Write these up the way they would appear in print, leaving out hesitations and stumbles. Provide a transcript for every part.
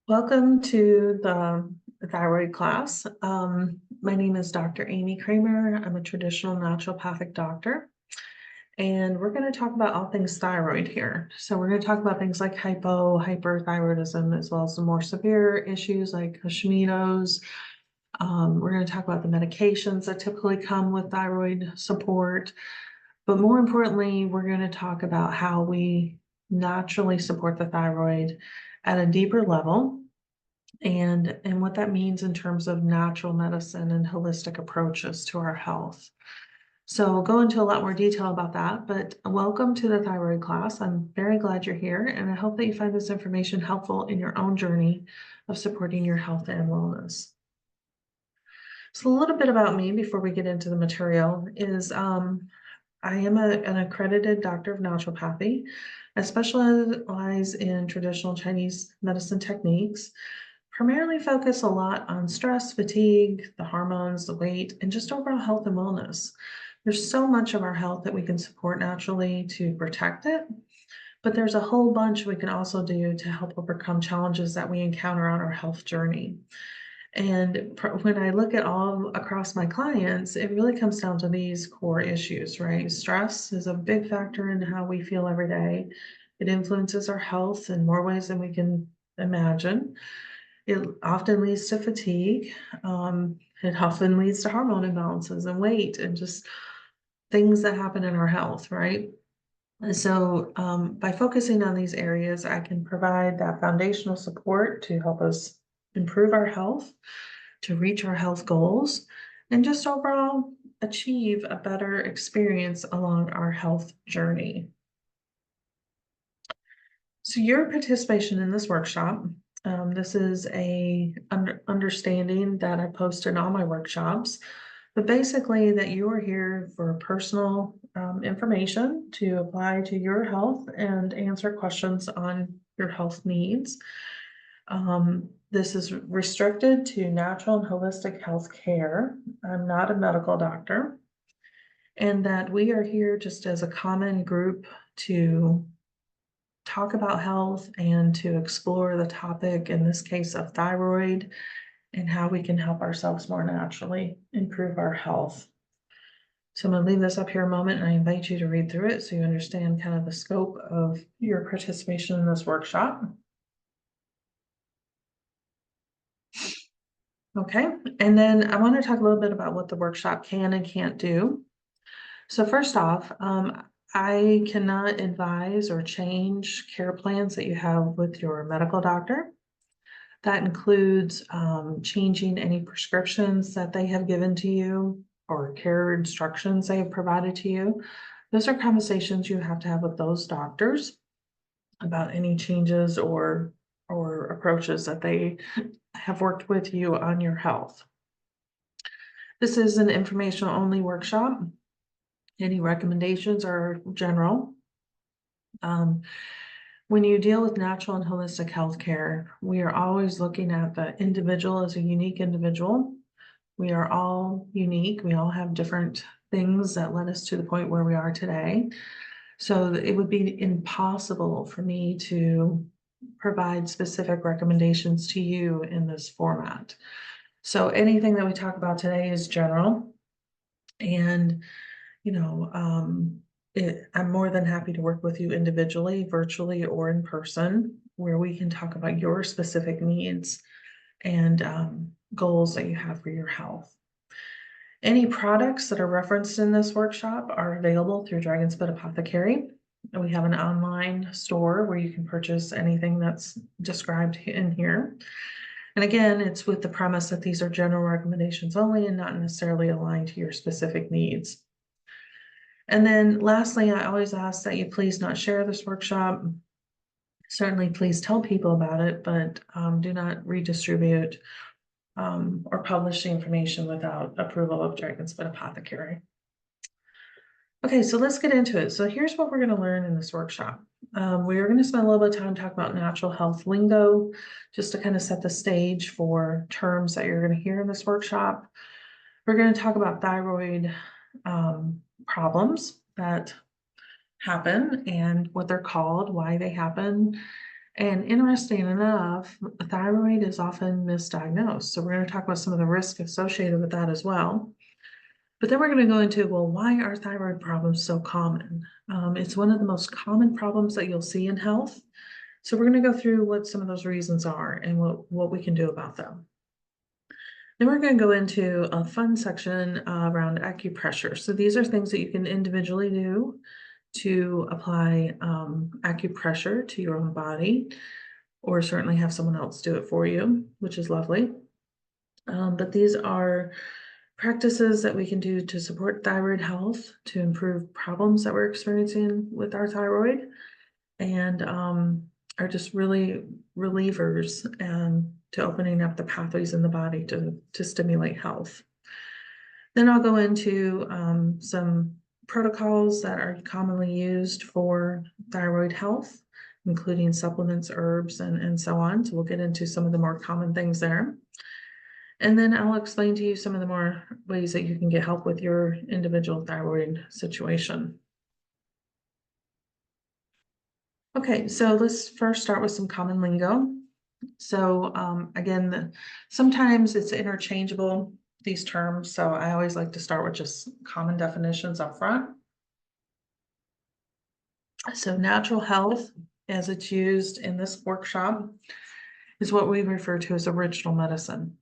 Welcome to the thyroid class. My name is Dr. Amy Kramer. I'm a traditional naturopathic doctor, and we're going to talk about all things thyroid here. So we're going to talk about things like hyperthyroidism, as well as the more severe issues like Hashimoto's. We're going to talk about the medications that typically come with thyroid support, but more importantly, we're going to talk about how we naturally support the thyroid at a deeper level and what that means in terms of natural medicine and holistic approaches to our health. So we'll go into a lot more detail about that, but welcome to the thyroid class. I'm very glad you're here, and I hope that you find this information helpful in your own journey of supporting your health and wellness. So a little bit about me before we get into the material is I am an accredited doctor of naturopathy. I specialize in traditional Chinese medicine techniques, primarily focus a lot on stress, fatigue, the hormones, the weight, and just overall health and wellness. There's so much of our health that we can support naturally to protect it, but there's a whole bunch we can also do to help overcome challenges that we encounter on our health journey. And when I look at all across my clients, it really comes down to these core issues, right? Stress is a big factor in how we feel every day. It influences our health in more ways than we can imagine. It often leads to fatigue. It often leads to hormone imbalances and weight and just things that happen in our health, right? And so by focusing on these areas, I can provide that foundational support to help us improve our health, to reach our health goals, and just overall achieve a better experience along our health journey. So your participation in this workshop, this is a understanding that I post in all my workshops, but basically that you are here for personal information to apply to your health and answer questions on your health needs. This is restricted to natural and holistic health care. I'm not a medical doctor, and that we are here just as a common group to talk about health and to explore the topic, in this case of thyroid, and how we can help ourselves more naturally improve our health. So I'm going to leave this up here a moment, and I invite you to read through it so you understand kind of the scope of your participation in this workshop. Okay, and then I want to talk a little bit about what the workshop can and can't do. So first off, I cannot advise or change care plans that you have with your medical doctor. That includes changing any prescriptions that they have given to you or care instructions they have provided to you. Those are conversations you have to have with those doctors about any changes or approaches that they have worked with you on your health. This is an informational only workshop. Any recommendations are general. When you deal with natural and holistic healthcare, we are always looking at the individual as a unique individual. We are all unique. We all have different things that led us to the point where we are today. So it would be impossible for me to provide specific recommendations to you in this format. So anything that we talk about today is general. And, you know, I'm more than happy to work with you individually, virtually, or in person, where we can talk about your specific needs and goals that you have for your health. Any products that are referenced in this workshop are available through Dragon's Spit Apothecary. And we have an online store where you can purchase anything that's described in here. And again, it's with the premise that these are general recommendations only and not necessarily aligned to your specific needs. And then lastly, I always ask that you please not share this workshop. Certainly, please tell people about it, but do not redistribute or publish the information without approval of Dragon's Spit Apothecary. Okay, so let's get into it. So here's what we're going to learn in this workshop. We are going to spend a little bit of time talking about natural health lingo, just to kind of set the stage for terms that you're going to hear in this workshop. We're going to talk about thyroid problems that happen and what they're called, why they happen, And interesting enough, thyroid is often misdiagnosed. So we're going to talk about some of the risks associated with that as well. But then we're going to go into, well, why are thyroid problems so common? It's one of the most common problems that you'll see in health. So we're going to go through what some of those reasons are and what we can do about them. Then we're going to go into a fun section around acupressure. So these are things that you can individually do to apply acupressure to your own body, or certainly have someone else do it for you, which is lovely. But these are practices that we can do to support thyroid health, to improve problems that we're experiencing with our thyroid, and are just really relievers to opening up the pathways in the body to stimulate health. Then I'll go into some protocols that are commonly used for thyroid health, including supplements, herbs, and so on. So we'll get into some of the more common things there. And then I'll explain to you some of the more ways that you can get help with your individual thyroid situation. Okay, so let's first start with some common lingo. So again, sometimes it's interchangeable, these terms, so I always like to start with just common definitions up front. So natural health, as it's used in this workshop, is what we refer to as original medicine.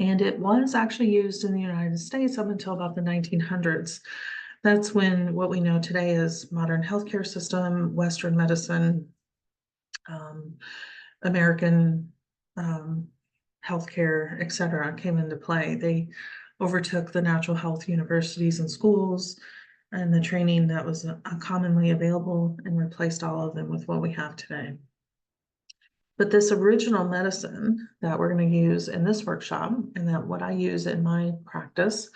And it was actually used in the United States up until about the 1900s. That's when what we know today is modern healthcare system, Western medicine, American healthcare, et cetera, came into play. They overtook the natural health universities and schools and the training that was commonly available and replaced all of them with what we have today. But this original medicine that we're going to use in this workshop, and that what I use in my practice,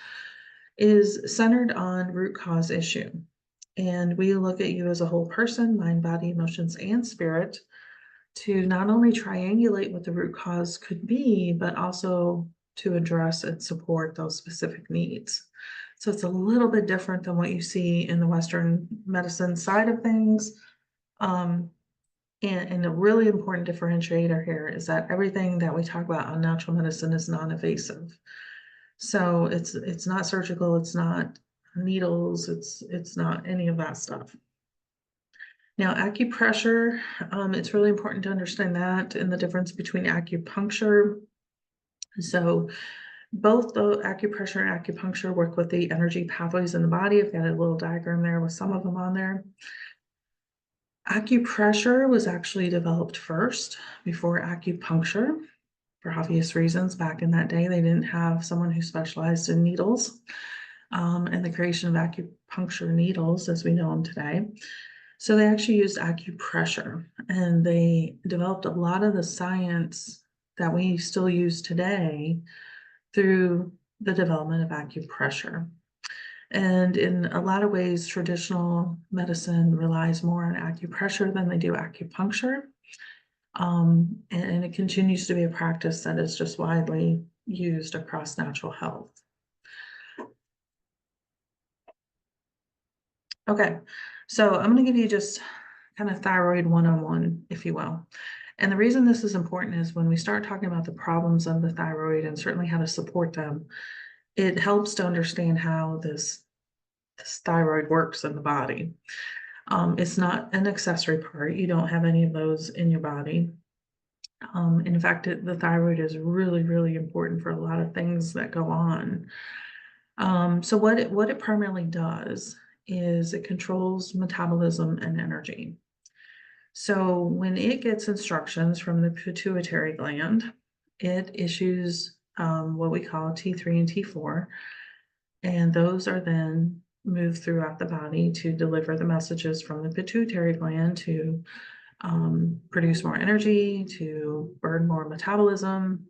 is centered on root cause issue. And we look at you as a whole person, mind, body, emotions, and spirit, to not only triangulate what the root cause could be, but also to address and support those specific needs. So it's a little bit different than what you see in the Western medicine side of things. And a really important differentiator here is that everything that we talk about on natural medicine is non-invasive. So it's not surgical, it's not needles, it's not any of that stuff. Now, acupressure, it's really important to understand that and the difference between acupuncture. So both the acupressure and acupuncture work with the energy pathways in the body. I've got a little diagram there with some of them on there. Acupressure was actually developed first before acupuncture, for obvious reasons. Back in that day, they didn't have someone who specialized in needles, and the creation of acupuncture needles as we know them today. So they actually used acupressure, and they developed a lot of the science that we still use today through the development of acupressure. And in a lot of ways, traditional medicine relies more on acupressure than they do acupuncture. And it continues to be a practice that is just widely used across natural health. Okay, so I'm going to give you just kind of thyroid 101, if you will. And the reason this is important is when we start talking about the problems of the thyroid and certainly how to support them, it helps to understand how this thyroid works in the body. It's not an accessory part. You don't have any of those in your body. In fact, the thyroid is really, really important for a lot of things that go on. So what it primarily does is it controls metabolism and energy. So when it gets instructions from the pituitary gland, it issues what we call T3 and T4, and those are then moved throughout the body to deliver the messages from the pituitary gland to produce more energy, to burn more metabolism.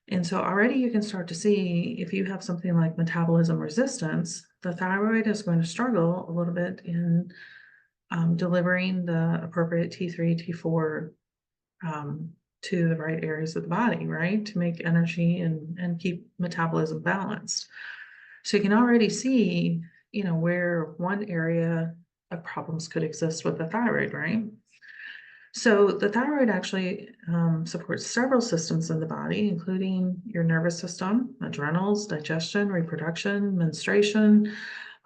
And so already you can start to see if you have something like metabolism resistance, the thyroid is going to struggle a little bit in delivering the appropriate T3, T4 to the right areas of the body, right? To make energy and keep metabolism balanced. So you can already see, where one area of problems could exist with the thyroid, right? So the thyroid actually supports several systems in the body, including your nervous system, adrenals, digestion, reproduction, menstruation,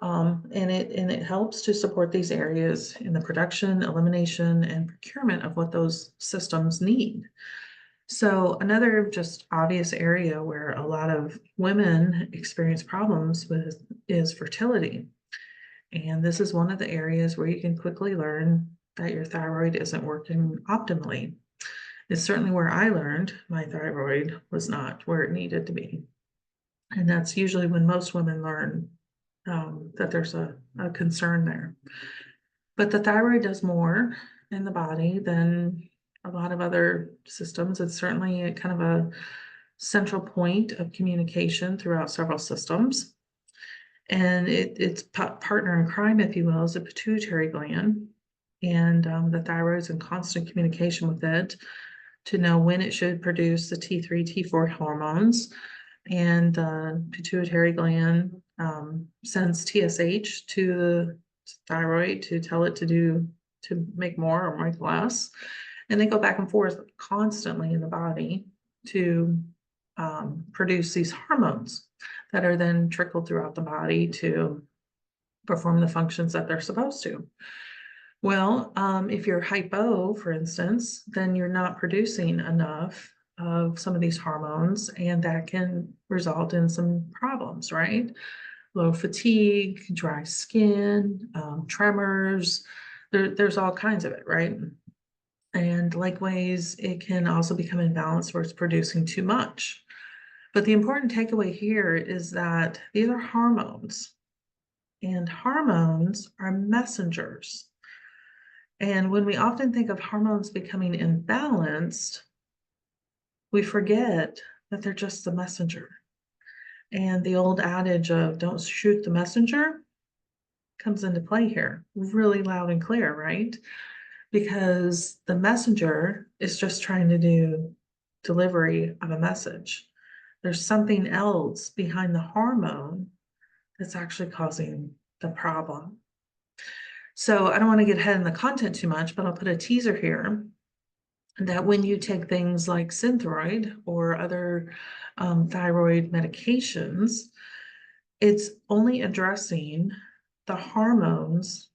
and it helps to support these areas in the production, elimination, and procurement of what those systems need. So another just obvious area where a lot of women experience problems with is fertility. And this is one of the areas where you can quickly learn that your thyroid isn't working optimally. It's certainly where I learned my thyroid was not where it needed to be. And that's usually when most women learn that there's a concern there. But the thyroid does more in the body than a lot of other systems. It's certainly a kind of a central point of communication throughout several systems. And its partner in crime, if you will, is the pituitary gland. And the thyroid is in constant communication with it to know when it should produce the T3, T4 hormones. And the pituitary gland sends TSH to the thyroid to tell it to make more or make less. And they go back and forth constantly in the body to produce these hormones that are then trickled throughout the body to perform the functions that they're supposed to. Well, if you're hypo, for instance, then you're not producing enough of some of these hormones, and that can result in some problems, right? Low fatigue, dry skin, tremors. There's all kinds of it, right? And likewise, it can also become imbalanced where it's producing too much. But the important takeaway here is that these are hormones, and hormones are messengers. And when we often think of hormones becoming imbalanced, we forget that they're just the messenger. And the old adage of don't shoot the messenger comes into play here, really loud and clear, right? Because the messenger is just trying to do delivery of a message. There's something else behind the hormone that's actually causing the problem. So I don't want to get ahead in the content too much, but I'll put a teaser here that when you take things like Synthroid or other thyroid medications, it's only addressing the hormones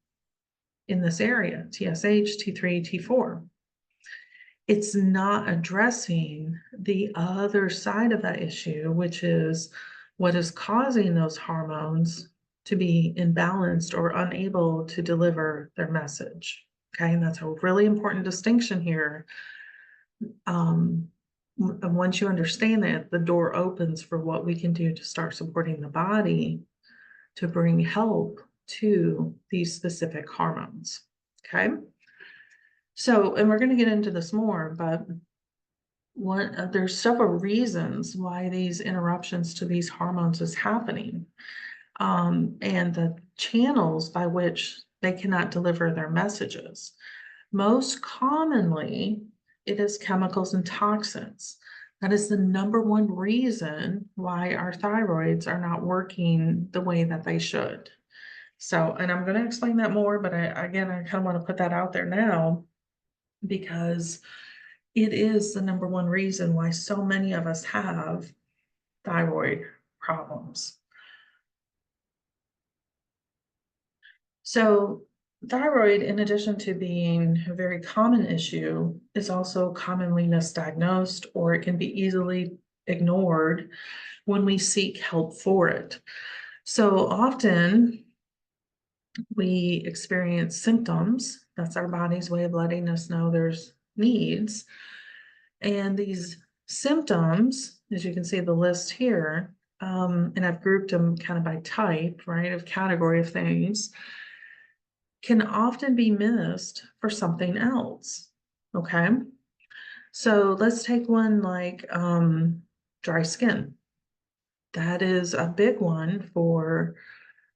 in this area, TSH, T3, T4. It's not addressing the other side of that issue, which is what is causing those hormones to be imbalanced or unable to deliver their message. Okay, and that's a really important distinction here. Once you understand that, the door opens for what we can do to start supporting the body to bring help to these specific hormones. Okay. So, and we're going to get into this more, but there's several reasons why these interruptions to these hormones is happening, and the channels by which they cannot deliver their messages. Most commonly, it is chemicals and toxins. That is the number one reason why our thyroids are not working the way that they should. So, and I'm going to explain that more, but I kind of want to put that out there now because it is the number one reason why so many of us have thyroid problems. So thyroid, in addition to being a very common issue, is also commonly misdiagnosed, or it can be easily ignored when we seek help for it. So often we experience symptoms. That's our body's way of letting us know there's needs. And these symptoms, as you can see the list here, and I've grouped them kind of by type, right, of category of things, can often be missed for something else. Okay. So let's take one like dry skin. That is a big one for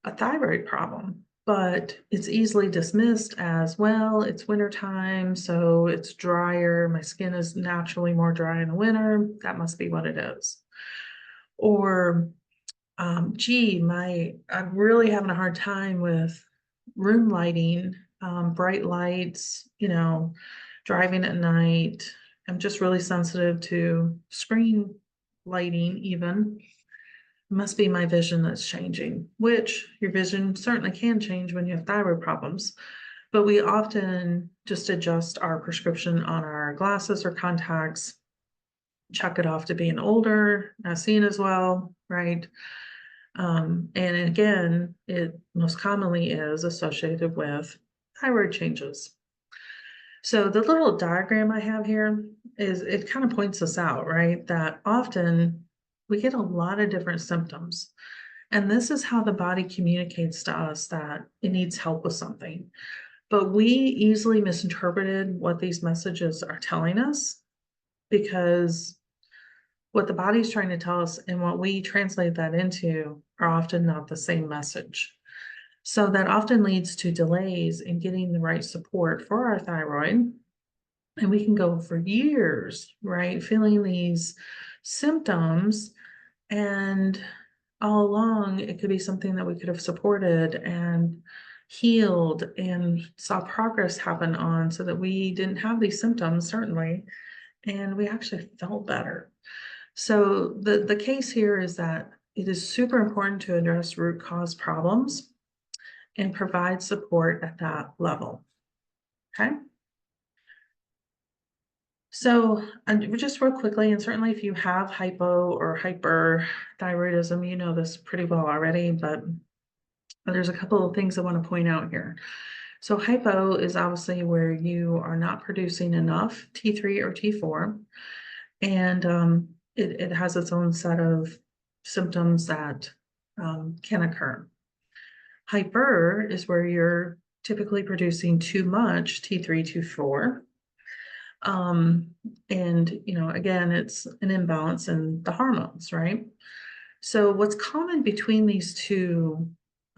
a thyroid problem, but it's easily dismissed as, well, it's wintertime, so it's drier. My skin is naturally more dry in the winter. That must be what it is. Or, gee, I'm really having a hard time with room lighting, bright lights, driving at night. I'm just really sensitive to screen lighting even. It must be my vision that's changing, which your vision certainly can change when you have thyroid problems. But we often just adjust our prescription on our glasses or contacts, chuck it off to being older, not seeing as well, right? And again, it most commonly is associated with thyroid changes. So the little diagram I have here is it kind of points us out, right? That often we get a lot of different symptoms. And this is how the body communicates to us that it needs help with something. But we easily misinterpreted what these messages are telling us because what the body's trying to tell us and what we translate that into are often not the same message. So that often leads to delays in getting the right support for our thyroid. And we can go for years, right, feeling these symptoms. And all along, it could be something that we could have supported and healed and saw progress happen on so that we didn't have these symptoms, certainly, and we actually felt better. So the case here is that it is super important to address root cause problems and provide support at that level. Okay. So just real quickly, and certainly if you have hypo or hyperthyroidism, you know this pretty well already, but there's a couple of things I want to point out here. So hypo is obviously where you are not producing enough T3 or T4, and it has its own set of symptoms that can occur. Hyper is where you're typically producing too much T3, T4. And again, it's an imbalance in the hormones, right? So what's common between these two,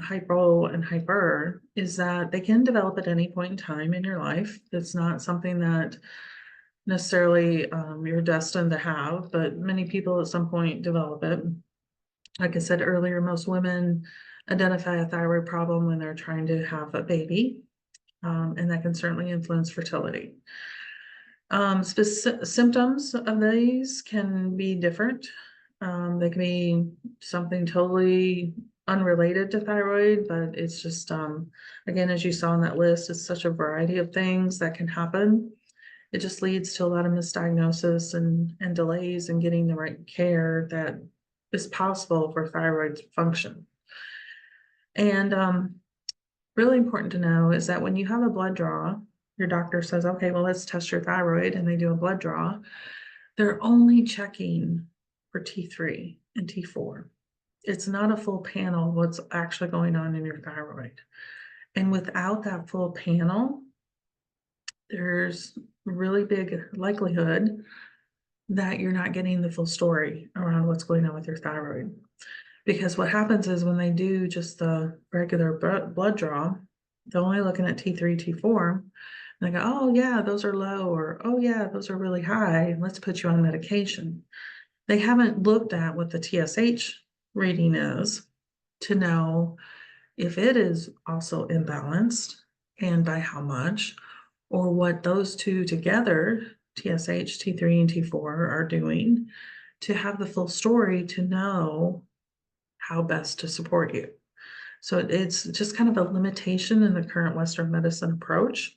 hypo and hyper, is that they can develop at any point in time in your life. It's not something that necessarily you're destined to have, but many people at some point develop it. Like I said earlier, most women identify a thyroid problem when they're trying to have a baby, and that can certainly influence fertility. Symptoms of these can be different. They can be something totally unrelated to thyroid, but it's just, again, as you saw in that list, it's such a variety of things that can happen. It just leads to a lot of misdiagnosis and delays in getting the right care that is possible for thyroid function. And really important to know is that when you have a blood draw, your doctor says, okay, well, let's test your thyroid, and they do a blood draw. They're only checking for T3 and T4. It's not a full panel of what's actually going on in your thyroid. And without that full panel, there's really big likelihood that you're not getting the full story around what's going on with your thyroid. Because what happens is when they do just the regular blood draw, they're only looking at T3, T4, and they go, oh yeah, those are low, or oh yeah, those are really high, let's put you on medication. They haven't looked at what the TSH reading is to know if it is also imbalanced and by how much, or what those two together, TSH, T3, and T4, are doing to have the full story to know how best to support you. So it's just kind of a limitation in the current Western medicine approach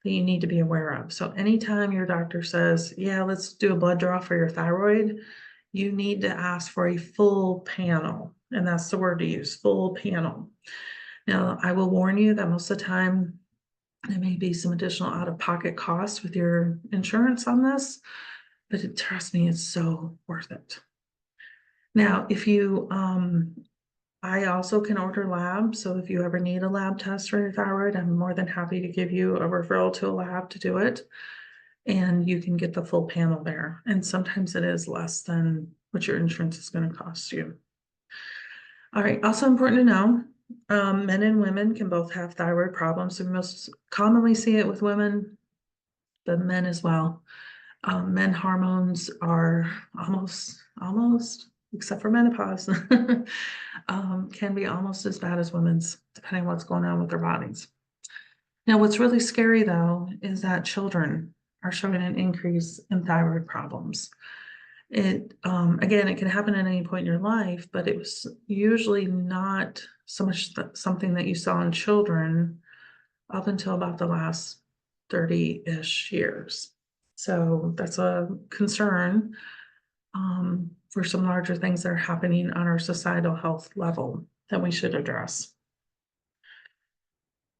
that you need to be aware of. So anytime your doctor says, yeah, let's do a blood draw for your thyroid, you need to ask for a full panel. And that's the word to use, full panel. Now, I will warn you that most of the time, there may be some additional out-of-pocket costs with your insurance on this, but trust me, it's so worth it. Now, if you, I also can order labs, so if you ever need a lab test for your thyroid, I'm more than happy to give you a referral to a lab to do it, and you can get the full panel there. And sometimes it is less than what your insurance is going to cost you. All right, also important to know, men and women can both have thyroid problems. We most commonly see it with women, but men as well. Men hormones are almost, except for menopause, can be almost as bad as women's, depending on what's going on with their bodies. Now, what's really scary though, is that children are showing an increase in thyroid problems. Again, it can happen at any point in your life, but it was usually not so much something that you saw in children up until about the last 30-ish years. So that's a concern for some larger things that are happening on our societal health level that we should address.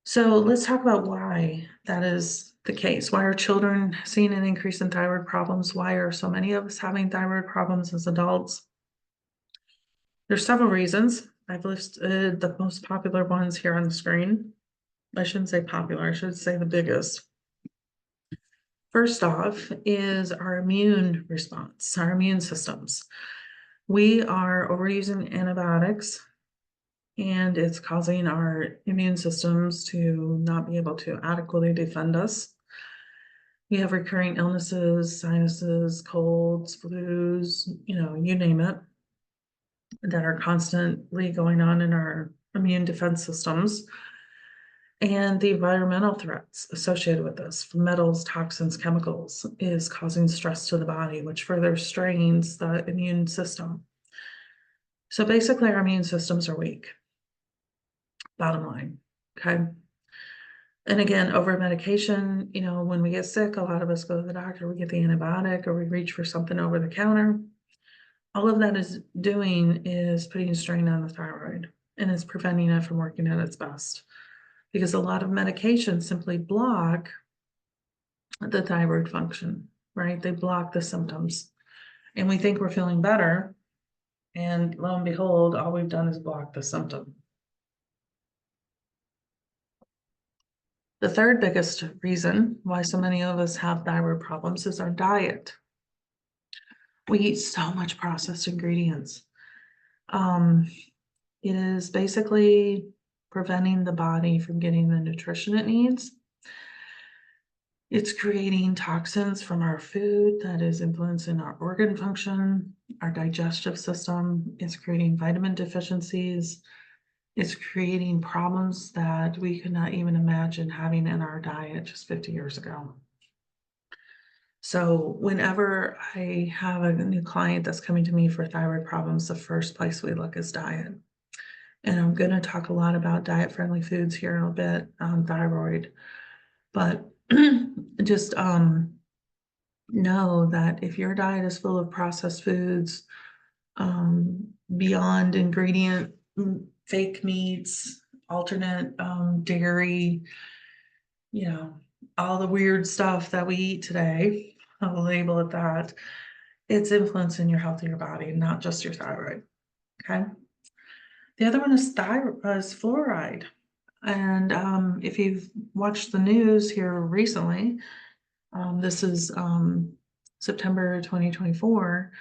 So let's talk about why that is the case. Why are children seeing an increase in thyroid problems? Why are so many of us having thyroid problems as adults? There's several reasons. I've listed the most popular ones here on the screen. I shouldn't say popular, I should say the biggest. First off is our immune response, our immune systems. We are overusing antibiotics, and it's causing our immune systems to not be able to adequately defend us. We have recurring illnesses, sinuses, colds, flus, you name it, that are constantly going on in our immune defense systems. And the environmental threats associated with this, from metals, toxins, chemicals, is causing stress to the body, which further strains the immune system. So basically, our immune systems are weak. Bottom line, okay? And again, over medication, when we get sick, a lot of us go to the doctor, we get the antibiotic, or we reach for something over the counter. All of that is doing is putting a strain on the thyroid, and it's preventing it from working at its best. Because a lot of medications simply block the thyroid function, right? They block the symptoms. And we think we're feeling better, and lo and behold, all we've done is block the symptom. The third biggest reason why so many of us have thyroid problems is our diet. We eat so much processed ingredients. It is basically preventing the body from getting the nutrition it needs. It's creating toxins from our food that is influencing our organ function, our digestive system. It's creating vitamin deficiencies. It's creating problems that we could not even imagine having in our diet just 50 years ago. So whenever I have a new client that's coming to me for thyroid problems, the first place we look is diet. And I'm going to talk a lot about diet-friendly foods here in a bit on thyroid. But just know that if your diet is full of processed foods, beyond ingredient, fake meats, alternate dairy, all the weird stuff that we eat today, I'll label it that, it's influencing your health of your body, not just your thyroid, okay? The other one is fluoride. And if you've watched the news here recently, this is September 2024,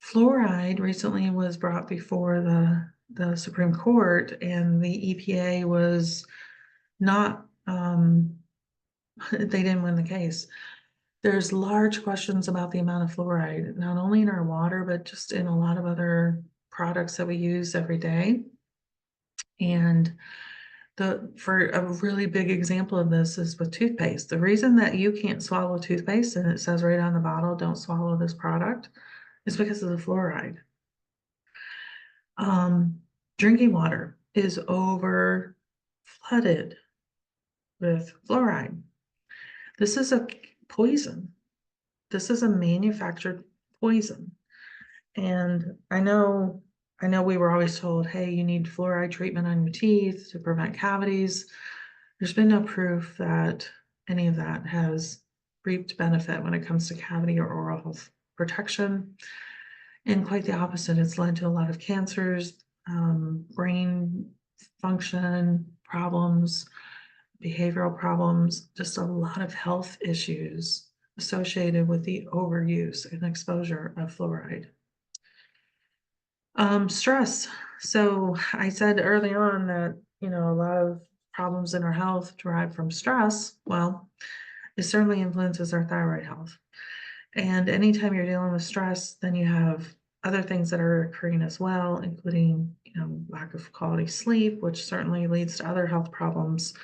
fluoride recently was brought before the Supreme Court, and the EPA was not, they didn't win the case. There's large questions about the amount of fluoride, not only in our water, but just in a lot of other products that we use every day. And for a really big example of this is with toothpaste. The reason that you can't swallow toothpaste, and it says right on the bottle, don't swallow this product, is because of the fluoride. Drinking water is over flooded with fluoride. This is a poison. This is a manufactured poison. And I know we were always told, hey, you need fluoride treatment on your teeth to prevent cavities. There's been no proof that any of that has reaped benefit when it comes to cavity or oral health protection. And quite the opposite, it's led to a lot of cancers, brain function problems, behavioral problems, just a lot of health issues associated with the overuse and exposure of fluoride. Stress. So I said early on that, a lot of problems in our health derive from stress. Well, it certainly influences our thyroid health. And anytime you're dealing with stress, then you have other things that are occurring as well, including, lack of quality sleep, which certainly leads to other health problems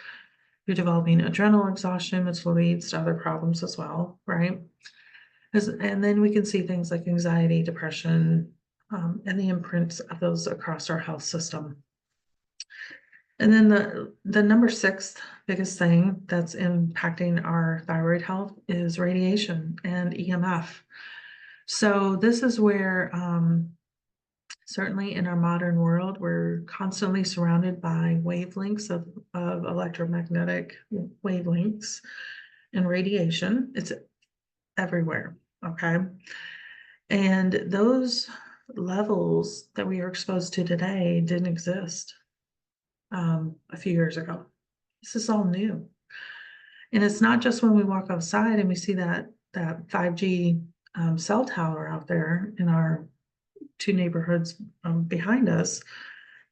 you're developing adrenal exhaustion, which leads to other problems as well, right? And then we can see things like anxiety, depression, and the imprints of those across our health system. And then the number 6 biggest thing that's impacting our thyroid health is radiation and EMF. So this is where certainly in our modern world, we're constantly surrounded by wavelengths of electromagnetic wavelengths and radiation. It's everywhere, okay? And those levels that we are exposed to today didn't exist a few years ago. This is all new. And it's not just when we walk outside and we see that 5G cell tower out there in our 2 neighborhoods behind us.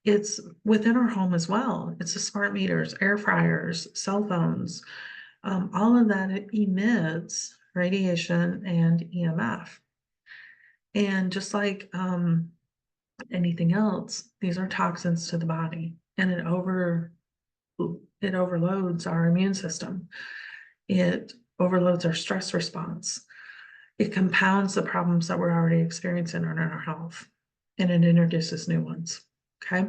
It's within our home as well. It's the smart meters, air fryers, cell phones. All of that emits radiation and EMF. And just like anything else, these are toxins to the body, and it overloads our immune system. It overloads our stress response. It compounds the problems that we're already experiencing in our health, and it introduces new ones. Okay,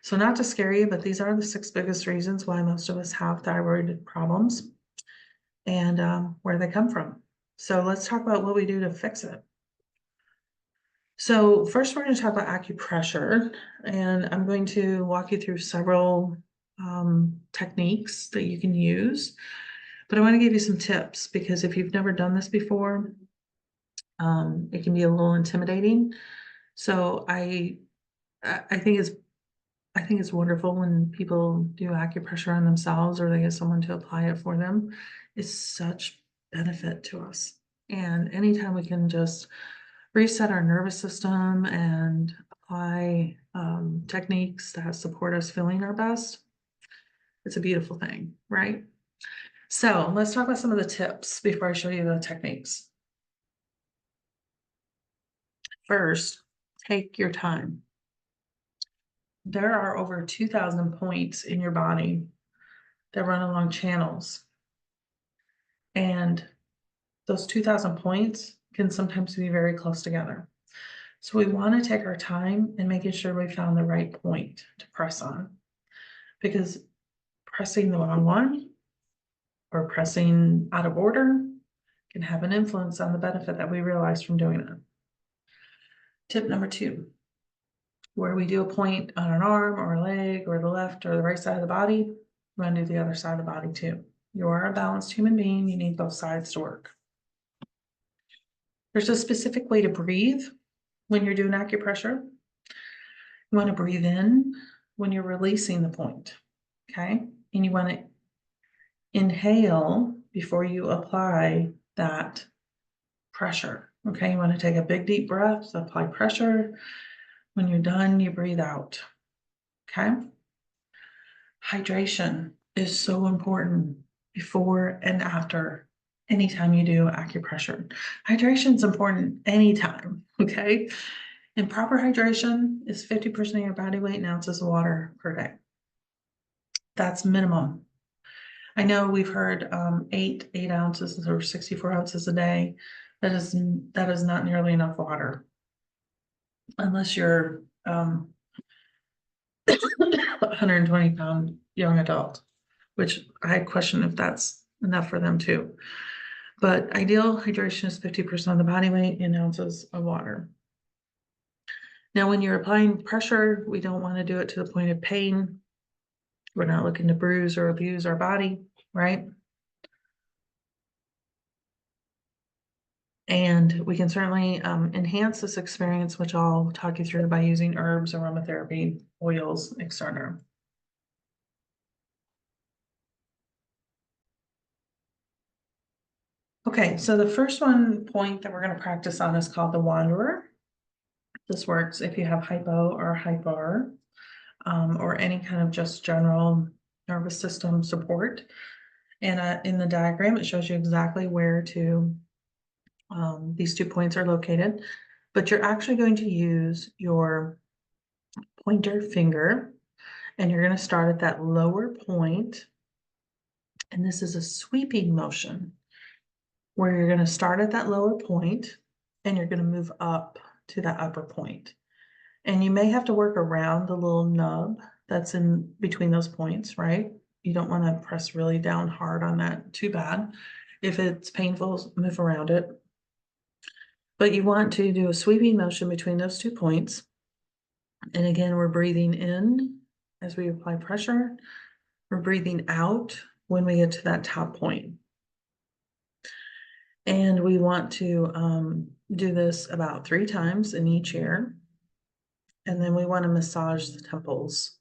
so not to scare you, but these are the 6 biggest reasons why most of us have thyroid problems and where they come from. So let's talk about what we do to fix it. So first, we're going to talk about acupressure, and I'm going to walk you through several techniques that you can use. But I want to give you some tips, because if you've never done this before, it can be a little intimidating. So I think it's wonderful when people do acupressure on themselves, or they get someone to apply it for them. It's such benefit to us. And anytime we can just reset our nervous system and apply techniques that support us feeling our best, it's a beautiful thing, right? So let's talk about some of the tips before I show you the techniques. First, take your time. There are over 2,000 points in your body that run along channels. And those 2,000 points can sometimes be very close together. So we want to take our time and making sure we found the right point to press on, because pressing the wrong one or pressing out of order can have an influence on the benefit that we realize from doing it. Tip number 2, where we do a point on an arm or a leg or the left or the right side of the body, we want to do the other side of the body too. You are a balanced human being. You need both sides to work. There's a specific way to breathe when you're doing acupressure. You want to breathe in when you're releasing the point, okay? And you want to inhale before you apply that pressure, okay? You want to take a big deep breath, apply pressure. When you're done, you breathe out, okay? Hydration is so important before and after anytime you do acupressure. Hydration is important anytime, okay? And proper hydration is 50% of your body weight in ounces of water per day. That's minimum. I know we've heard 8 ounces or 64 ounces a day. That is not nearly enough water, unless you're 120-pound young adult, which I question if that's enough for them too. But ideal hydration is 50% of the body weight in ounces of water. Now, when you're applying pressure, we don't want to do it to the point of pain. We're not looking to bruise or abuse our body, right? And we can certainly enhance this experience, which I'll talk you through, by using herbs, aromatherapy, oils, etc. Okay, so the first point that we're going to practice on is called the Wanderer. This works if you have hypo or hyper, or any kind of just general nervous system support. And in the diagram, it shows you exactly where these 2 points are located, but you're actually going to use your pointer finger, and you're going to start at that lower point And this is a sweeping motion where you're going to start at that lower point and you're going to move up to that upper point. And you may have to work around the little nub that's in between those points, right? You don't want to press really down hard on that too bad. If it's painful, move around it. But you want to do a sweeping motion between those 2 points. And again, we're breathing in as we apply pressure. We're breathing out when we get to that top point. And we want to do this about 3 times in each ear. And then we want to massage the temples,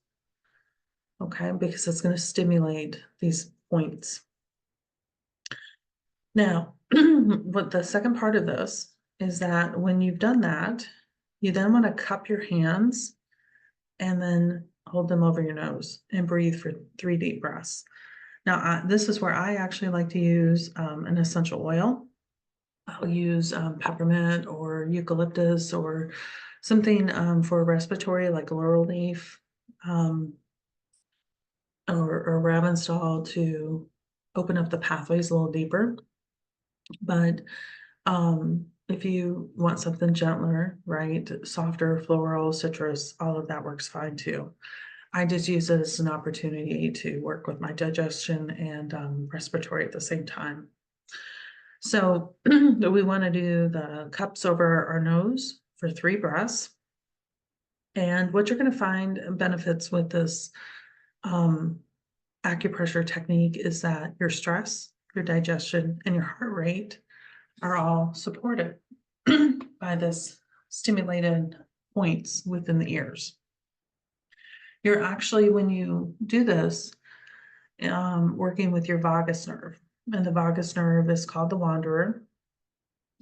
okay, because it's going to stimulate these points. Now, what the second part of this is that when you've done that, you then want to cup your hands and then hold them over your nose and breathe for 3 deep breaths. Now, this is where I actually like to use an essential oil. I'll use peppermint or eucalyptus or something for respiratory like laurel leaf or Ravenstal to open up the pathways a little deeper. But if you want something gentler, right, softer, floral, citrus, all of that works fine too. I just use it as an opportunity to work with my digestion and respiratory at the same time. So we want to do the cups over our nose for 3 breaths. And what you're going to find benefits with this acupressure technique is that your stress, your digestion, and your heart rate are all supported by this stimulated points within the ears. You're actually, when you do this, working with your vagus nerve. And the vagus nerve is called the wanderer.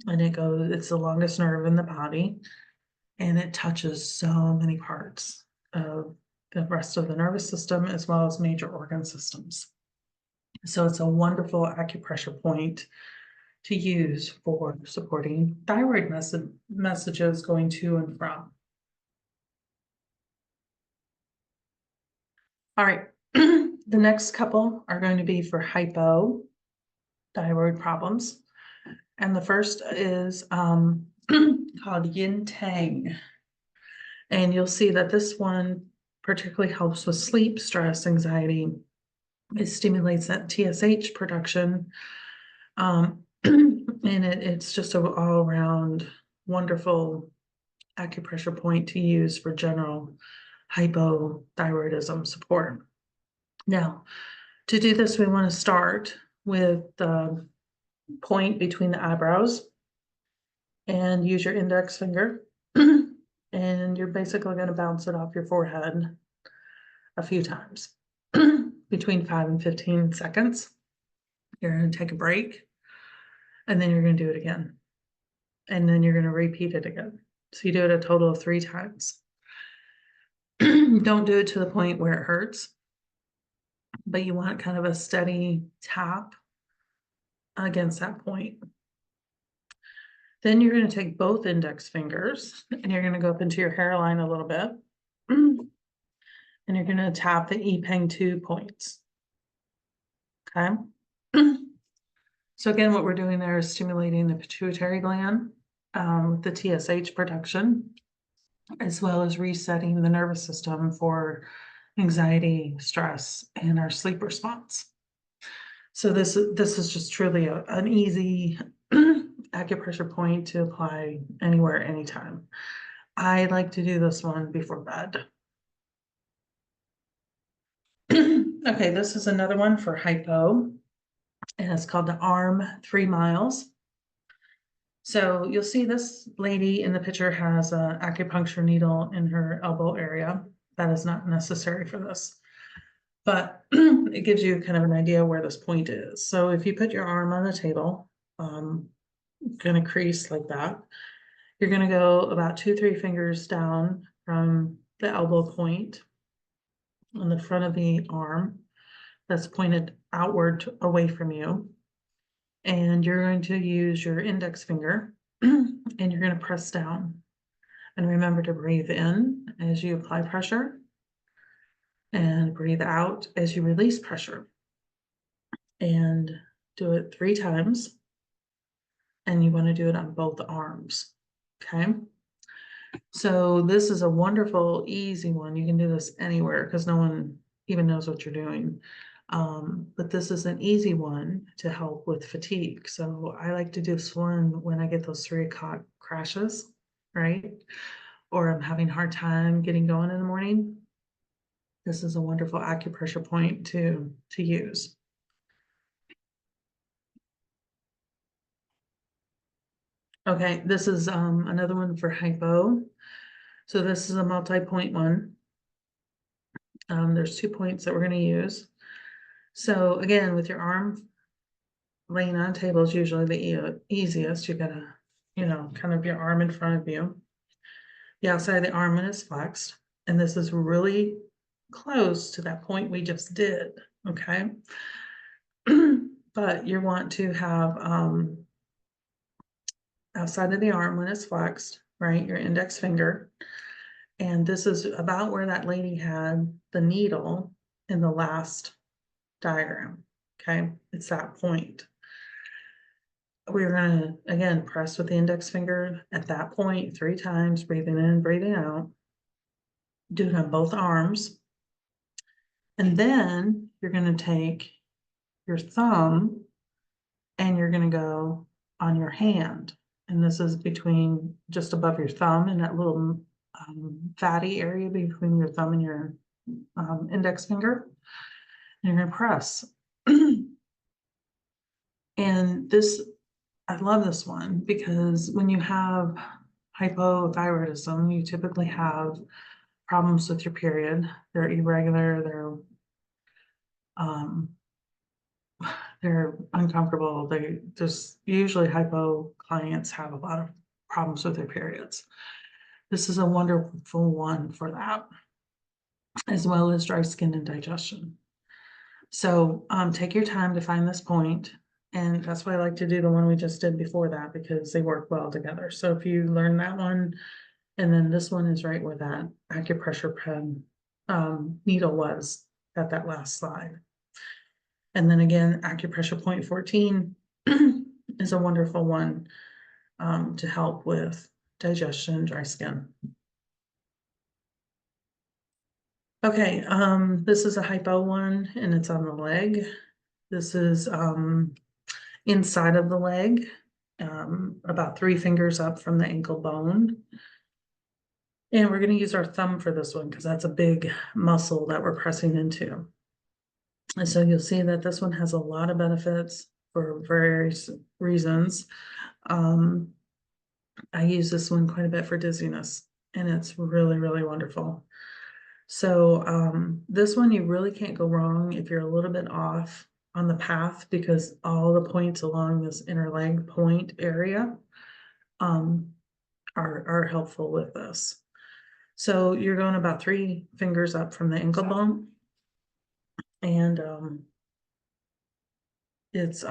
And it's the longest nerve in the body. And it touches so many parts of the rest of the nervous system as well as major organ systems. So it's a wonderful acupressure point to use for supporting thyroid messages going to and from. All right, the next couple are going to be for hypothyroid problems. And the first is called yin tang. And you'll see that this one particularly helps with sleep, stress, anxiety. It stimulates that TSH production. And it's just an all-around wonderful acupressure point to use for general hypothyroidism support. Now, to do this, we want to start with the point between the eyebrows and use your index finger. And you're basically going to bounce it off your forehead a few times, between 5 and 15 seconds. You're going to take a break, and then you're going to do it again. And then you're going to repeat it again. So you do it a total of 3 times. Don't do it to the point where it hurts, but you want kind of a steady tap against that point. Then you're going to take both index fingers and you're going to go up into your hairline a little bit. And you're going to tap the Epeng 2 points. Okay. So again, what we're doing there is stimulating the pituitary gland with the TSH production, as well as resetting the nervous system for anxiety, stress, and our sleep response. So this is just truly an easy acupressure point to apply anywhere, anytime. I like to do this one before bed. Okay, this is another one for hypo, and it's called the arm 3 miles. So you'll see this lady in the picture has an acupuncture needle in her elbow area. That is not necessary for this, but it gives you kind of an idea where this point is. So if you put your arm on the table, gonna crease like that, you're gonna go about 2-3 fingers down from the elbow point on the front of the arm that's pointed outward away from you. And you're going to use your index finger and you're going to press down. And remember to breathe in as you apply pressure and breathe out as you release pressure. and do it 3 times. And you want to do it on both arms. Okay. So this is a wonderful, easy one. You can do this anywhere because no one even knows what you're doing. But this is an easy one to help with fatigue. So I like to do this one when I get those 3 o'clock crashes, right? Or I'm having a hard time getting going in the morning. This is a wonderful acupressure point to use. Okay, this is another one for hypo. So this is a multi-point one. There's 2 points that we're going to use. So again, with your arm laying on a table is usually the easiest. You gotta, kind of your arm in front of you. The outside of the arm when it's flexed. And this is really close to that point we just did, okay? But you want to have outside of the arm when it's flexed, right? Your index finger. And this is about where that lady had the needle in the last diagram, okay? It's that point. We're gonna, again, press with the index finger at that point 3 times, breathing in, breathing out. Do it on both arms. And then you're gonna take your thumb and you're gonna go on your hand. And this is between just above your thumb and that little fatty area between your thumb and your index finger. And you're gonna press. And this, I love this one because when you have hypothyroidism, you typically have problems with your period. They're irregular, um, they're uncomfortable. They just usually hypo clients have a lot of problems with their periods. This is a wonderful one for that, as well as dry skin and digestion. So take your time to find this point, and that's why I like to do the one we just did before that because they work well together. So if you learn that one, and then this one is right where that acupressure pen needle was at that last slide. And then again, acupressure point 14 is a wonderful one to help with digestion, dry skin. Okay, this is a hypo one and it's on the leg. This is inside of the leg, about 3 fingers up from the ankle bone. And we're going to use our thumb for this one because that's a big muscle that we're pressing into. And so you'll see that this one has a lot of benefits for various reasons. I use this one quite a bit for dizziness, and it's really, really wonderful. So this one you really can't go wrong if you're a little bit off on the path because all the points along this inner leg point area are helpful with this. So you're going about 3 fingers up from the ankle bone, and it's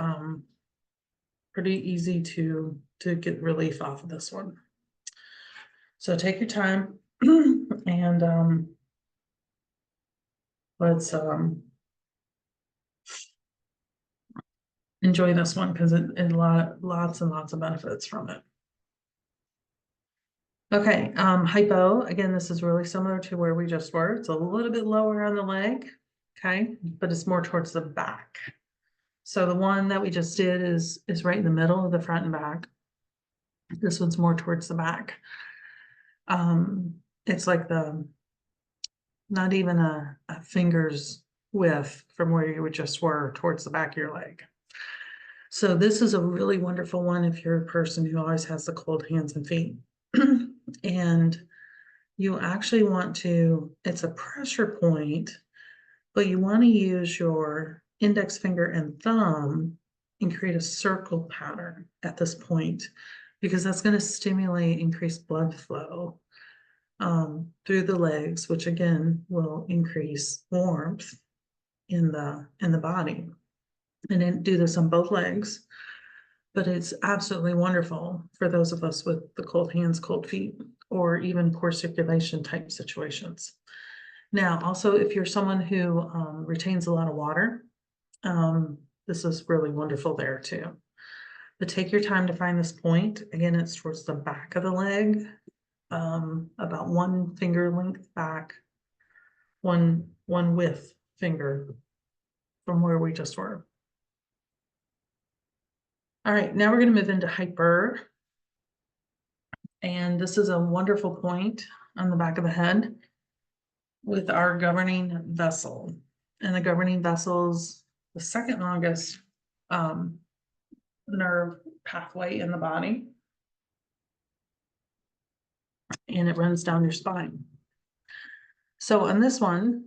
pretty easy to get relief off of this one. So take your time and let's enjoy this one because it lots and lots of benefits from it. Okay, hypo, again, this is really similar to where we just were. It's a little bit lower on the leg, okay, but it's more towards the back. So the one that we just did is right in the middle of the front and back. This one's more towards the back. It's like not even a finger's width from where you just were towards the back of your leg. So this is a really wonderful one if you're a person who always has the cold hands and feet. And you actually want to, it's a pressure point, but you want to use your index finger and thumb and create a circle pattern at this point, because that's going to stimulate increased blood flow through the legs, which again will increase warmth in the body. And then do this on both legs, but it's absolutely wonderful for those of us with the cold hands, cold feet, or even poor circulation type situations. Now, also, if you're someone who retains a lot of water, this is really wonderful there too. But take your time to find this point. Again, it's towards the back of the leg, about 1 finger length back, one width finger from where we just were. All right, now we're going to move into hyper. And this is a wonderful point on the back of the head with our governing vessel. And the governing vessel is the second longest nerve pathway in the body. And it runs down your spine. So on this one,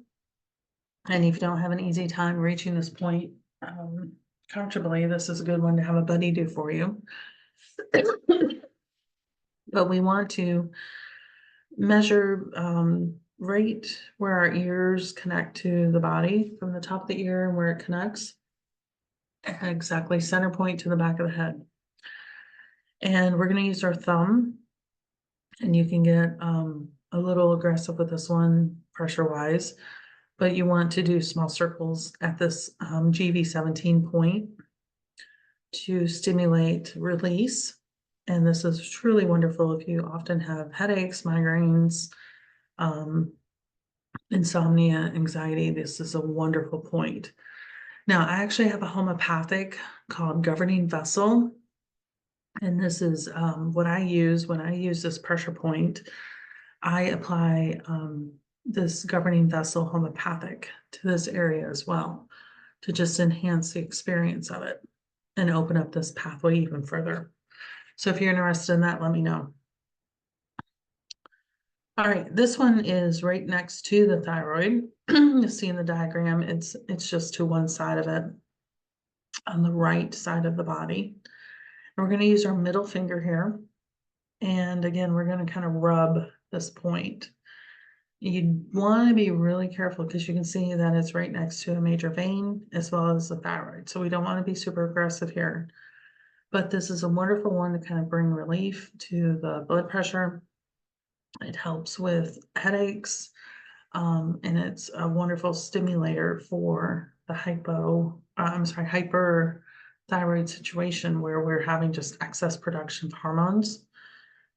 and if you don't have an easy time reaching this point comfortably, this is a good one to have a buddy do for you. But we want to measure right where our ears connect to the body, from the top of the ear and where it connects, exactly center point to the back of the head. And we're going to use our thumb, and you can get a little aggressive with this one pressure wise, but you want to do small circles at this GV17 point to stimulate release. And this is truly wonderful if you often have headaches, migraines, insomnia, anxiety. This is a wonderful point. Now, I actually have a homeopathic called Governing Vessel. And this is what I use when I use this pressure point. I apply this Governing Vessel homeopathic to this area as well, to just enhance the experience of it and open up this pathway even further. So if you're interested in that, let me know. All right, this one is right next to the thyroid. You see in the diagram, it's just to one side of it, on the right side of the body. And we're going to use our middle finger here. And again, we're going to kind of rub this point. You want to be really careful because you can see that it's right next to a major vein as well as the thyroid. So we don't want to be super aggressive here. But this is a wonderful one to kind of bring relief to the blood pressure. It helps with headaches, and it's a wonderful stimulator for the hyperthyroid situation where we're having just excess production of hormones.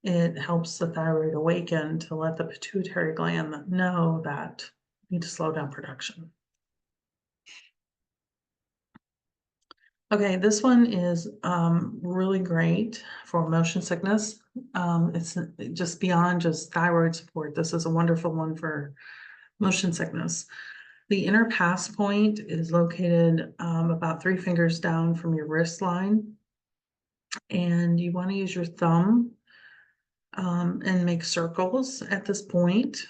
It helps the thyroid awaken to let the pituitary gland know that we need to slow down production. Okay, this one is really great for motion sickness. It's just beyond just thyroid support. This is a wonderful one for motion sickness. The inner pass point is located about 3 fingers down from your wrist line. And you want to use your thumb and make circles at this point.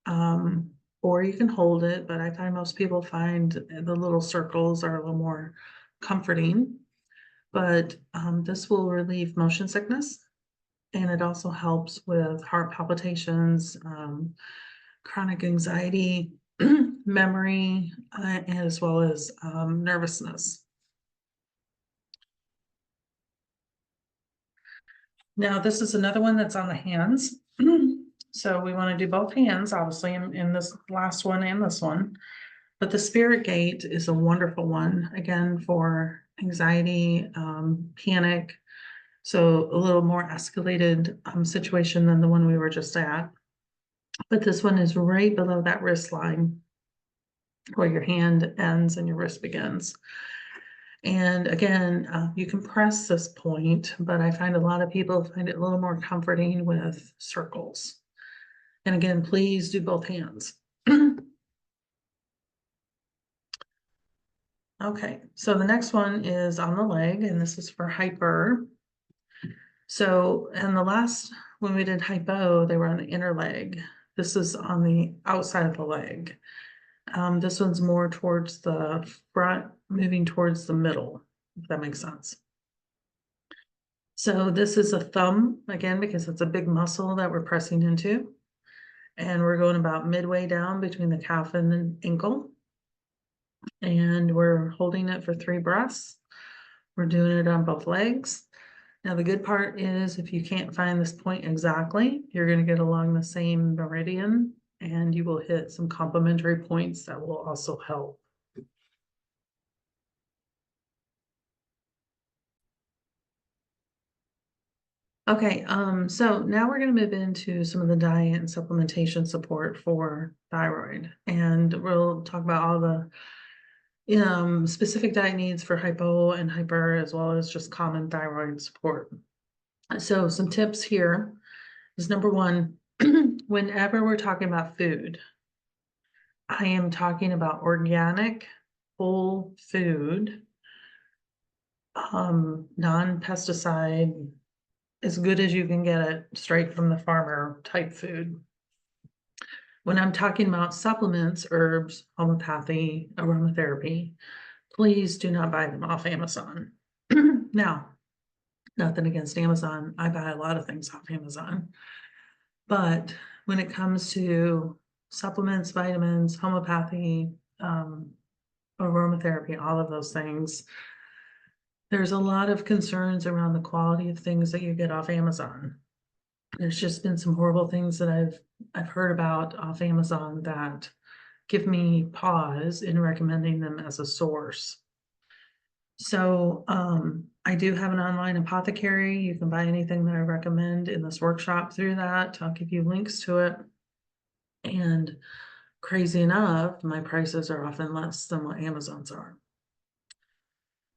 Or you can hold it, but I find most people find the little circles are a little more comforting. But this will relieve motion sickness, and it also helps with heart palpitations, chronic anxiety, memory, as well as nervousness. Now, this is another one that's on the hands. So we want to do both hands, obviously, in this last one and this one. But the spirit gate is a wonderful one, again, for anxiety, panic. So a little more escalated situation than the one we were just at. But this one is right below that wrist line where your hand ends and your wrist begins. And again, you can press this point, but I find a lot of people find it a little more comforting with circles. And again, please do both hands. Okay, so the next one is on the leg, and this is for hyper. So, and the last, when we did hypo, they were on the inner leg. This is on the outside of the leg. This one's more towards the front, moving towards the middle, if that makes sense. So this is a thumb, again, because it's a big muscle that we're pressing into. And we're going about midway down between the calf and the ankle. And we're holding it for 3 breaths. We're doing it on both legs. Now, the good part is if you can't find this point exactly, you're going to get along the same meridian, and you will hit some complementary points that will also help. Okay, so now we're going to move into some of the diet and supplementation support for thyroid, and we'll talk about all the specific diet needs for hypo and hyper, as well as just common thyroid support. So some tips here is number one, whenever we're talking about food, I am talking about organic, whole food, non-pesticide, as good as you can get it straight from the farmer type food. When I'm talking about supplements, herbs, homeopathy, aromatherapy, please do not buy them off Amazon. Now, nothing against Amazon. I buy a lot of things off Amazon. But when it comes to supplements, vitamins, homeopathy, aromatherapy, all of those things, there's a lot of concerns around the quality of things that you get off Amazon. There's just been some horrible things that I've heard about off Amazon that give me pause in recommending them as a source. So I do have an online apothecary. You can buy anything that I recommend in this workshop through that. I'll give you links to it. And crazy enough, my prices are often less than what Amazon's are.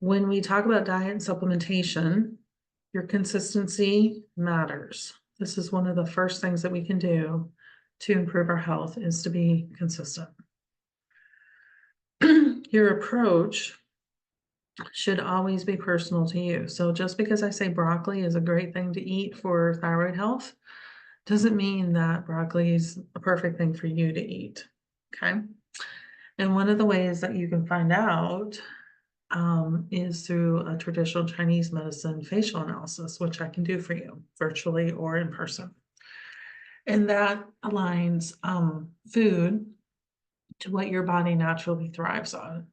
When we talk about diet and supplementation, your consistency matters. This is one of the first things that we can do to improve our health is to be consistent. Your approach should always be personal to you. So just because I say broccoli is a great thing to eat for thyroid health, doesn't mean that broccoli is a perfect thing for you to eat. Okay. And one of the ways that you can find out is through a traditional Chinese medicine facial analysis, which I can do for you virtually or in person. And that aligns food to what your body naturally thrives on.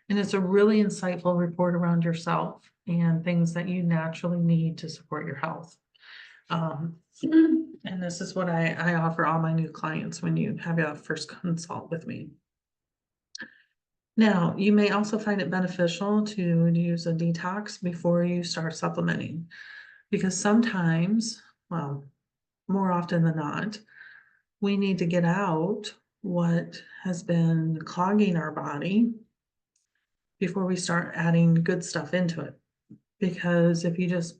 And it's a really insightful report around yourself and things that you naturally need to support your health. And this is what I offer all my new clients when you have your first consult with me. Now, you may also find it beneficial to use a detox before you start supplementing, because sometimes, well, more often than not, we need to get out what has been clogging our body before we start adding good stuff into it. Because if you just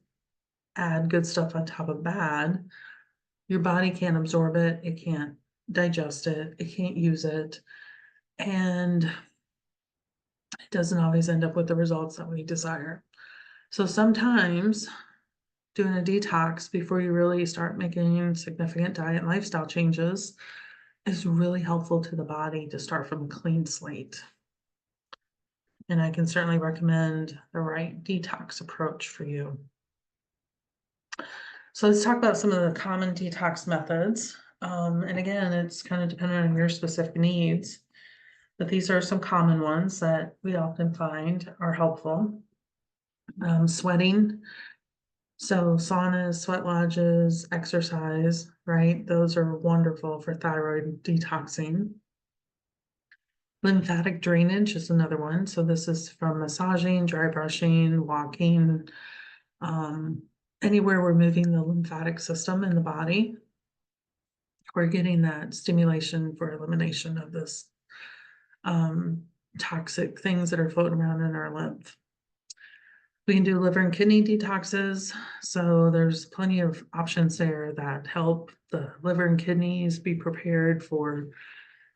add good stuff on top of bad, your body can't absorb it, it can't digest it, it can't use it, and it doesn't always end up with the results that we desire. So sometimes doing a detox before you really start making significant diet and lifestyle changes is really helpful to the body to start from a clean slate. And I can certainly recommend the right detox approach for you. So let's talk about some of the common detox methods. And again, it's kind of dependent on your specific needs, but these are some common ones that we often find are helpful. Sweating. So saunas, sweat lodges, exercise, right? Those are wonderful for thyroid detoxing. Lymphatic drainage is another one. So this is from massaging, dry brushing, walking, anywhere we're moving the lymphatic system in the body. We're getting that stimulation for elimination of this toxic things that are floating around in our lymph. We can do liver and kidney detoxes. So there's plenty of options there that help the liver and kidneys be prepared for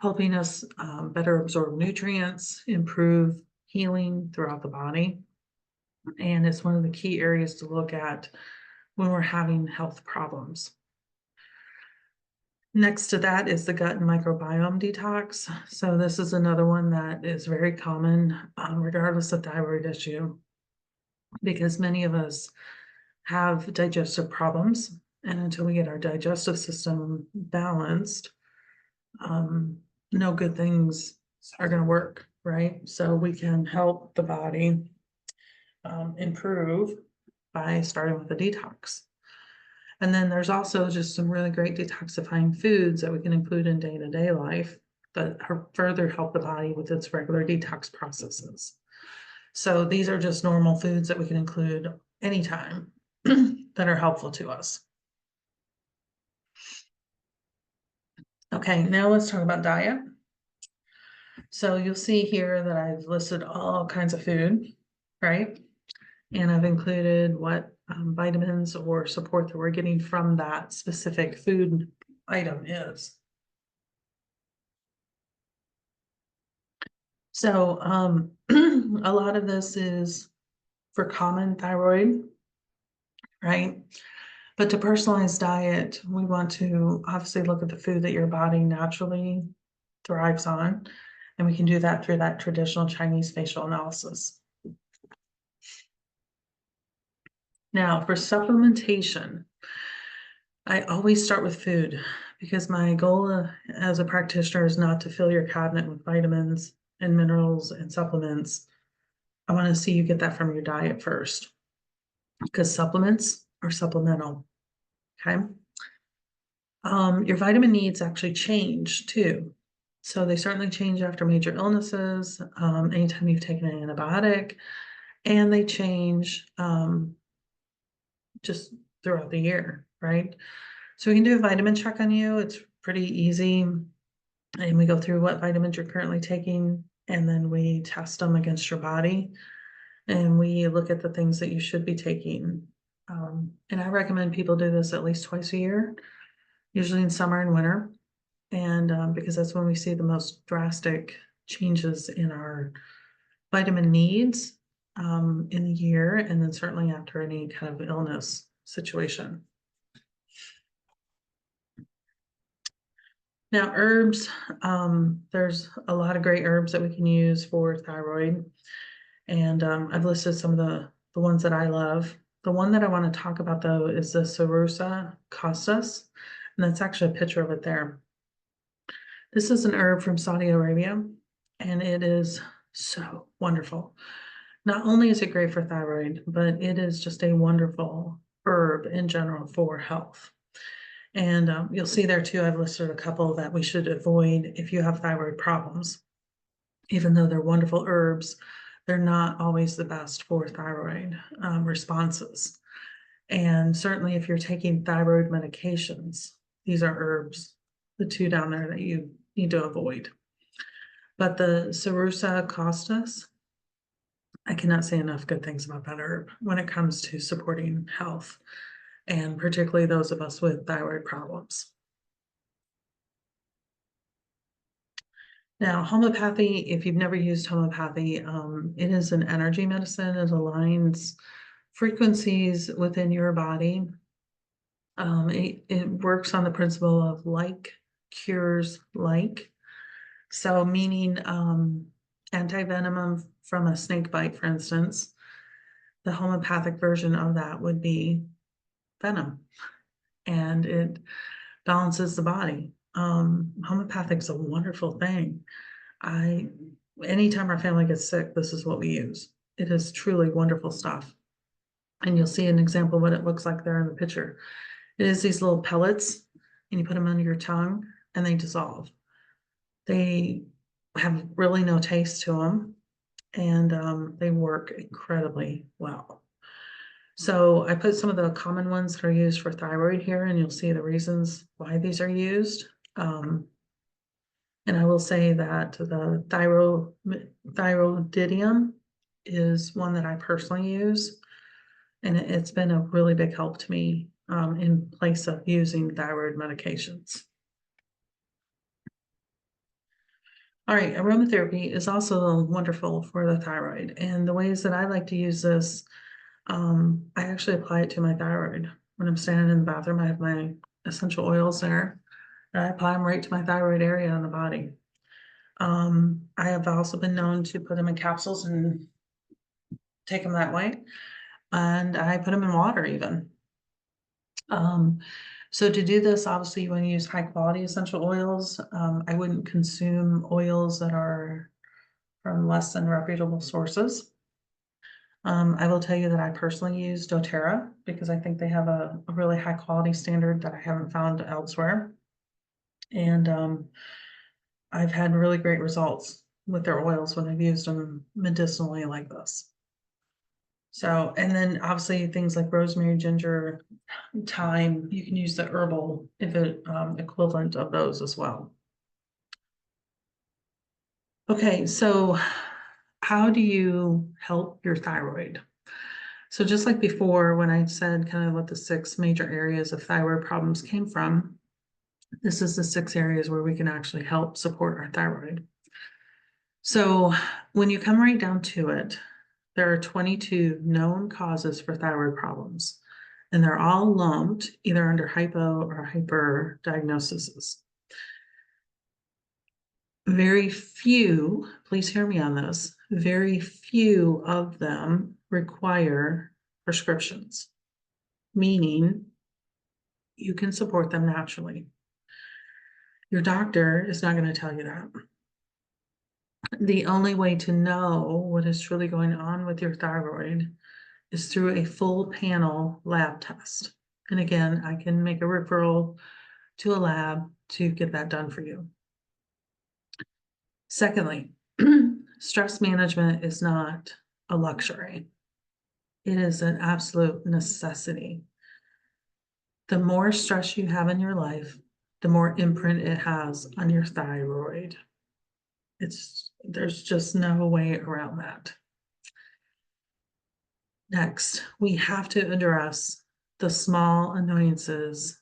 helping us better absorb nutrients, improve healing throughout the body. And it's one of the key areas to look at when we're having health problems. Next to that is the gut and microbiome detox. So this is another one that is very common, regardless of thyroid issue, because many of us have digestive problems. And until we get our digestive system balanced, no good things are going to work, right? So we can help the body improve by starting with a detox. And then there's also just some really great detoxifying foods that we can include in day-to-day life that further help the body with its regular detox processes. So these are just normal foods that we can include anytime. that are helpful to us. Okay, now let's talk about diet. So you'll see here that I've listed all kinds of food, right? And I've included what vitamins or support that we're getting from that specific food item is. So a lot of this is for common thyroid, right? But to personalize diet, we want to obviously look at the food that your body naturally thrives on. And we can do that through that traditional Chinese facial analysis. Now, for supplementation, I always start with food because my goal as a practitioner is not to fill your cabinet with vitamins and minerals and supplements. I want to see you get that from your diet first because supplements are supplemental. Okay. Your vitamin needs actually change too. So they certainly change after major illnesses, anytime you've taken an antibiotic, and they change just throughout the year, right? So we can do a vitamin check on you. It's pretty easy. And we go through what vitamins you're currently taking, and then we test them against your body. And we look at the things that you should be taking. And I recommend people do this at least twice a year, usually in summer and winter. And because that's when we see the most drastic changes in our vitamin needs in the year, and then certainly after any kind of illness situation. Now, herbs, there's a lot of great herbs that we can use for thyroid. And I've listed some of the ones that I love. The one that I want to talk about, though, is the Cerussa costus. And that's actually a picture of it there. This is an herb from Saudi Arabia, and it is so wonderful. Not only is it great for thyroid, but it is just a wonderful herb in general for health. And you'll see there too, I've listed a couple that we should avoid if you have thyroid problems. Even though they're wonderful herbs, they're not always the best for thyroid responses. And certainly if you're taking thyroid medications, these are herbs, the two down there that you need to avoid. But the Cerussa costus, I cannot say enough good things about that herb when it comes to supporting health, and particularly those of us with thyroid problems. Now, homeopathy, if you've never used homeopathy, it is an energy medicine. It aligns frequencies within your body. It works on the principle of like cures like. So meaning anti-venom from a snake bite, for instance, the homeopathic version of that would be venom, and it balances the body. Homeopathic is a wonderful thing. Anytime our family gets sick, this is what we use. It is truly wonderful stuff. And you'll see an example of what it looks like there in the picture. It is these little pellets, and you put them under your tongue and they dissolve. They have really no taste to them, and they work incredibly well. So I put some of the common ones that are used for thyroid here, and you'll see the reasons why these are used. And I will say that the thyroidium is one that I personally use, and it's been a really big help to me in place of using thyroid medications. All right, aromatherapy is also wonderful for the thyroid, and the ways that I like to use this, I actually apply it to my thyroid. When I'm standing in the bathroom, I have my essential oils there, and I apply them right to my thyroid area on the body. I have also been known to put them in capsules and take them that way, and I put them in water even. So to do this, obviously you want to use high quality essential oils. I wouldn't consume oils that are from less than reputable sources. I will tell you that I personally use doTERRA because I think they have a really high quality standard that I haven't found elsewhere. And I've had really great results with their oils when I've used them medicinally like this. So, and then obviously things like rosemary, ginger, thyme, you can use the herbal equivalent of those as well. Okay, so how do you help your thyroid? So just like before, when I said kind of what the 6 major areas of thyroid problems came from, this is the 6 areas where we can actually help support our thyroid. So when you come right down to it, there are 22 known causes for thyroid problems, and they're all lumped either under hypo or hyper diagnoses. Very few, please hear me on this, very few of them require prescriptions, meaning you can support them naturally. Your doctor is not going to tell you that. The only way to know what is truly going on with your thyroid is through a full panel lab test. And again, I can make a referral to a lab to get that done for you. Secondly, stress management is not a luxury. It is an absolute necessity. The more stress you have in your life, the more imprint it has on your thyroid. There's just no way around that. Next, we have to address the small annoyances,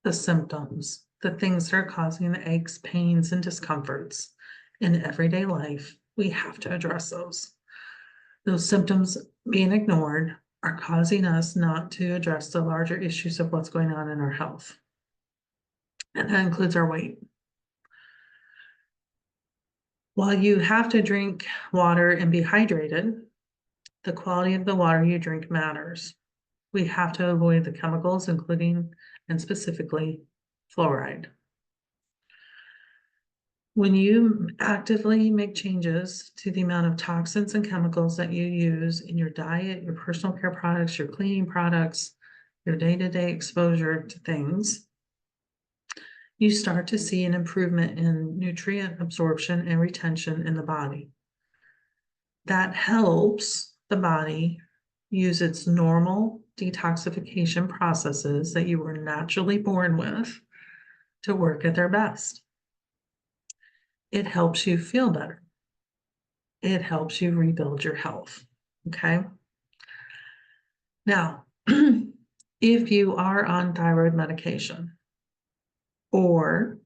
the symptoms, the things that are causing the aches, pains, and discomforts in everyday life. We have to address those. Those symptoms being ignored are causing us not to address the larger issues of what's going on in our health. And that includes our weight. While you have to drink water and be hydrated, the quality of the water you drink matters. We have to avoid the chemicals, including and specifically fluoride. When you actively make changes to the amount of toxins and chemicals that you use in your diet, your personal care products, your cleaning products, your day-to-day exposure to things, you start to see an improvement in nutrient absorption and retention in the body. That helps the body use its normal detoxification processes that you were naturally born with to work at their best. It helps you feel better. It helps you rebuild your health. Okay. Now, if you are on thyroid medication or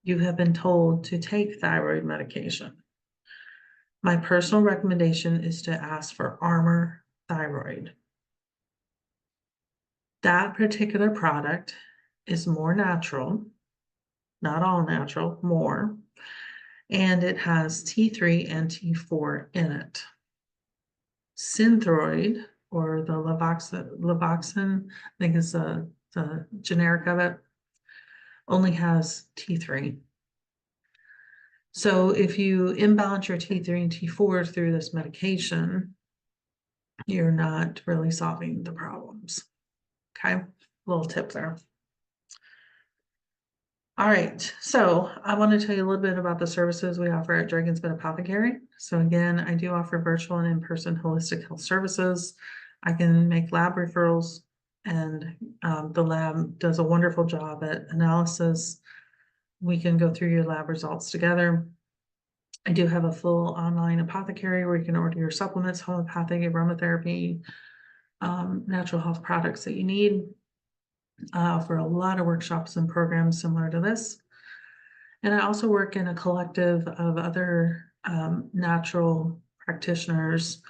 you have been told to take thyroid medication, my personal recommendation is to ask for Armor Thyroid. That particular product is more natural, not all natural, more, and it has T3 and T4 in it. Synthroid, or the Levoxin, I think is the generic of it, only has T3. So if you imbalance your T3 and T4 through this medication, you're not really solving the problems. Okay, little tip there. All right, so I want to tell you a little bit about the services we offer at Dragon's Den Apothecary. So again, I do offer virtual and in-person holistic health services. I can make lab referrals, and the lab does a wonderful job at analysis. We can go through your lab results together. I do have a full online apothecary where you can order your supplements, homeopathic, aromatherapy, natural health products that you need. I offer a lot of workshops and programs similar to this. And I also work in a collective of other natural practitioners,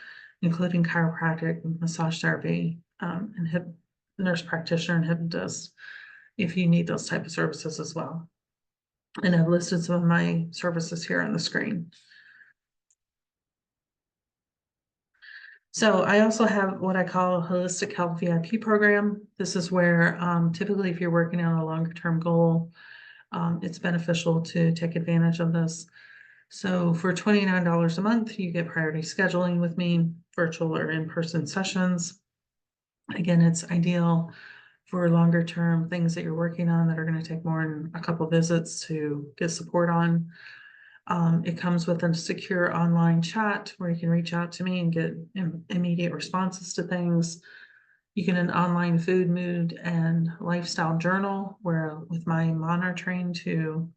including chiropractic, massage therapy, and nurse practitioner and hypnotist, if you need those type of services as well. And I've listed some of my services here on the screen. So I also have what I call a holistic health VIP program. This is where typically if you're working on a longer term goal, it's beneficial to take advantage of this. So for $29 a month, you get priority scheduling with me, virtual or in-person sessions. Again, it's ideal for longer term things that you're working on that are going to take more than a couple visits to get support on. It comes with a secure online chat where you can reach out to me and get immediate responses to things. You get an online food, mood, and lifestyle journal where with my monitoring to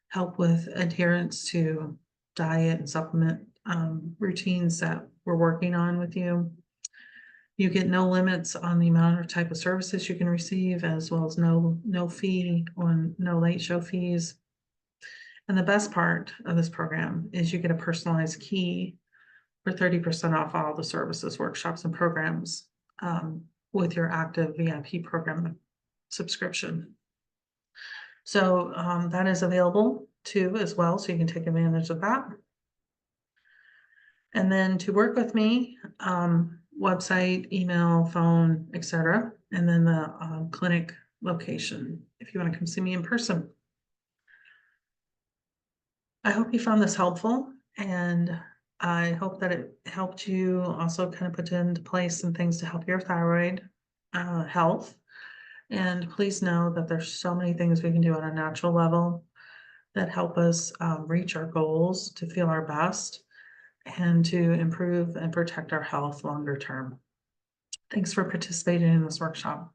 help with adherence to diet and supplement routines that we're working on with you. You get no limits on the amount or type of services you can receive, as well as no fee or no late show fees. And the best part of this program is you get a personalized key for 30% off all the services, workshops, and programs with your active VIP program subscription. So that is available too as well, so you can take advantage of that. And then to work with me, website, email, phone, etc. And then the clinic location if you want to come see me in person. I hope you found this helpful, and I hope that it helped you also kind of put into place some things to help your thyroid health. And please know that there's so many things we can do on a natural level that help us reach our goals, to feel our best, and to improve and protect our health longer term. Thanks for participating in this workshop.